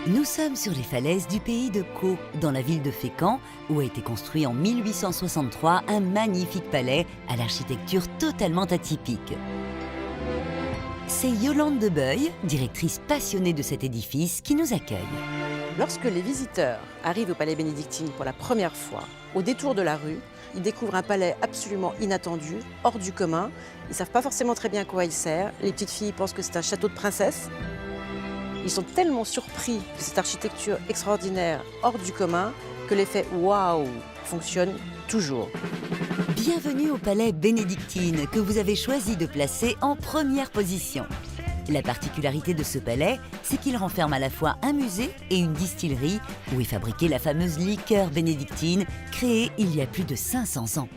Nous sommes sur les falaises du pays de Caux, dans la ville de Fécamp, où a été construit en 1863 un magnifique palais à l'architecture totalement atypique. C'est Yolande Debeuil, directrice passionnée de cet édifice, qui nous accueille. Lorsque les visiteurs arrivent au palais bénédictine pour la première fois, au détour de la rue, ils découvrent un palais absolument inattendu, hors du commun. Ils ne savent pas forcément très bien à quoi il sert. Les petites filles pensent que c'est un château de princesse. Ils sont tellement surpris de cette architecture extraordinaire, hors du commun, que l'effet « waouh » fonctionne toujours. Bienvenue au palais bénédictine, que vous avez choisi de placer en première position. La particularité de ce palais, c'est qu'il renferme à la fois un musée et une distillerie où est fabriquée la fameuse liqueur bénédictine, créée il y a plus de 500 ans.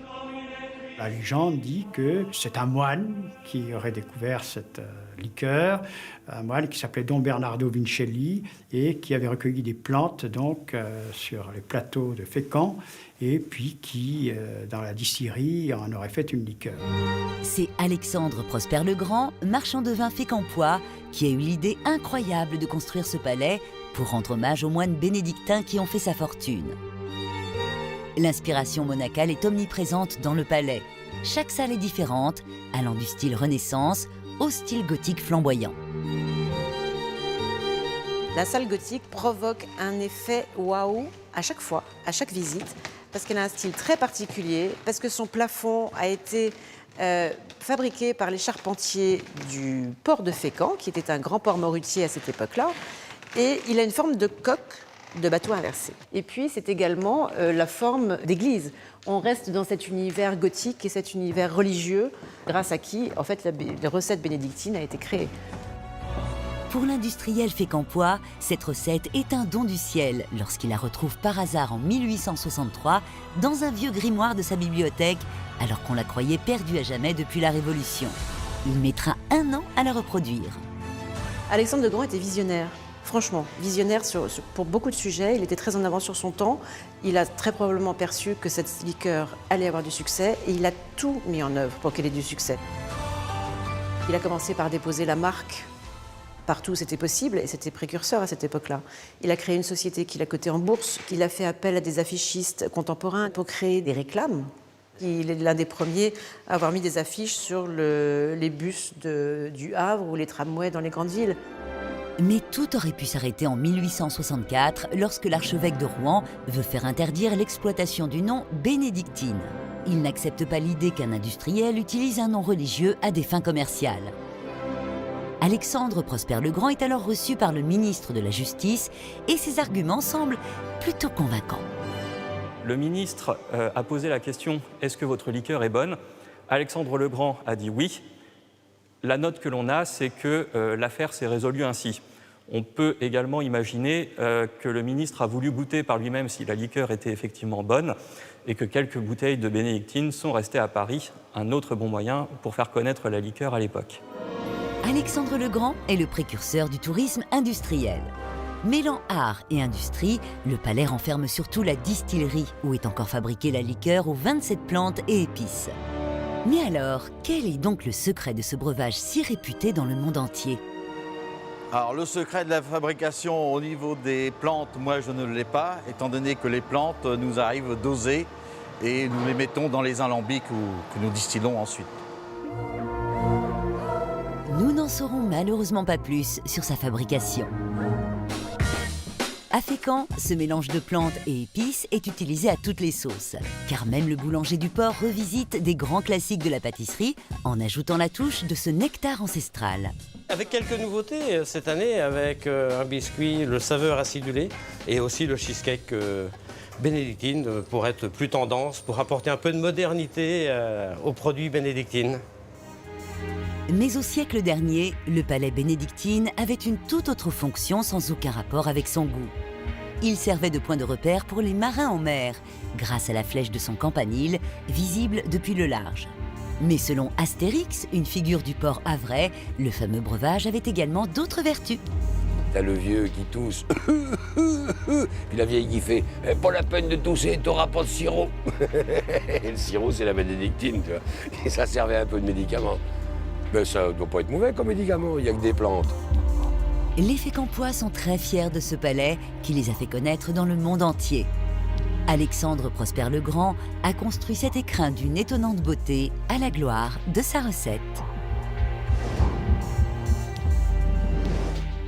La légende dit que c'est un moine qui aurait découvert cette liqueur, un moine qui s'appelait Don Bernardo Vincelli et qui avait recueilli des plantes donc sur les plateaux de Fécamp et puis qui, dans la distillerie, en aurait fait une liqueur. C'est Alexandre Prosper le Grand, marchand de vin fécampois, qui a eu l'idée incroyable de construire ce palais pour rendre hommage aux moines bénédictins qui ont fait sa fortune. L'inspiration monacale est omniprésente dans le palais. Chaque salle est différente, allant du style Renaissance au style gothique flamboyant. La salle gothique provoque un effet waouh à chaque fois, à chaque visite, parce qu'elle a un style très particulier, parce que son plafond a été fabriqué par les charpentiers du port de Fécamp, qui était un grand port morutier à cette époque-là, et il a une forme de coque de bateau inversé. Et puis, c'est également la forme d'église. On reste dans cet univers gothique et cet univers religieux, grâce à qui, en fait, la recette bénédictine a été créée. Pour l'industriel fécampois, cette recette est un don du ciel lorsqu'il la retrouve par hasard en 1863 dans un vieux grimoire de sa bibliothèque, alors qu'on la croyait perdue à jamais depuis la Révolution. Il mettra 1 an à la reproduire. Alexandre le Grand était visionnaire. Franchement, visionnaire pour beaucoup de sujets. Il était très en avance sur son temps. Il a très probablement perçu que cette liqueur allait avoir du succès et il a tout mis en œuvre pour qu'elle ait du succès. Il a commencé par déposer la marque partout où c'était possible et c'était précurseur à cette époque-là. Il a créé une société qu'il a cotée en bourse. Il a fait appel à des affichistes contemporains pour créer des réclames. Il est l'un des premiers à avoir mis des affiches sur les bus du Havre ou les tramways dans les grandes villes. Mais tout aurait pu s'arrêter en 1864 lorsque l'archevêque de Rouen veut faire interdire l'exploitation du nom bénédictine. Il n'accepte pas l'idée qu'un industriel utilise un nom religieux à des fins commerciales. Alexandre Prosper le Grand est alors reçu par le ministre de la Justice et ses arguments semblent plutôt convaincants. Le ministre a posé la question « Est-ce que votre liqueur est bonne ?» Alexandre le Grand a dit oui. La note que l'on a, c'est que l'affaire s'est résolue ainsi. On peut également imaginer que le ministre a voulu goûter par lui-même si la liqueur était effectivement bonne et que quelques bouteilles de bénédictine sont restées à Paris, un autre bon moyen pour faire connaître la liqueur à l'époque. Alexandre le Grand est le précurseur du tourisme industriel. Mêlant art et industrie, le palais renferme surtout la distillerie où est encore fabriquée la liqueur aux 27 plantes et épices. Mais alors, quel est donc le secret de ce breuvage si réputé dans le monde entier ? Alors, le secret de la fabrication au niveau des plantes, moi je ne l'ai pas, étant donné que les plantes nous arrivent dosées et nous les mettons dans les alambics que nous distillons ensuite. Nous n'en saurons malheureusement pas plus sur sa fabrication. À Fécamp, ce mélange de plantes et épices est utilisé à toutes les sauces, car même le boulanger du port revisite des grands classiques de la pâtisserie en ajoutant la touche de ce nectar ancestral. Avec quelques nouveautés cette année, avec un biscuit, le saveur acidulé et aussi le cheesecake bénédictine pour être plus tendance, pour apporter un peu de modernité aux produits bénédictines. Mais au siècle dernier, le palais bénédictine avait une toute autre fonction sans aucun rapport avec son goût. Il servait de point de repère pour les marins en mer, grâce à la flèche de son campanile, visible depuis le large. Mais selon Astérix, une figure du port havrais, le fameux breuvage avait également d'autres vertus. T'as le vieux qui tousse, puis la vieille qui fait « Pas la peine de tousser, t'auras pas de sirop !» Et le sirop, c'est la bénédictine, tu vois. Et ça servait un peu de médicament. Mais ça ne doit pas être mauvais comme médicament, il n'y a que des plantes. Les Fécampois sont très fiers de ce palais qui les a fait connaître dans le monde entier. Alexandre Prosper le Grand a construit cet écrin d'une étonnante beauté à la gloire de sa recette.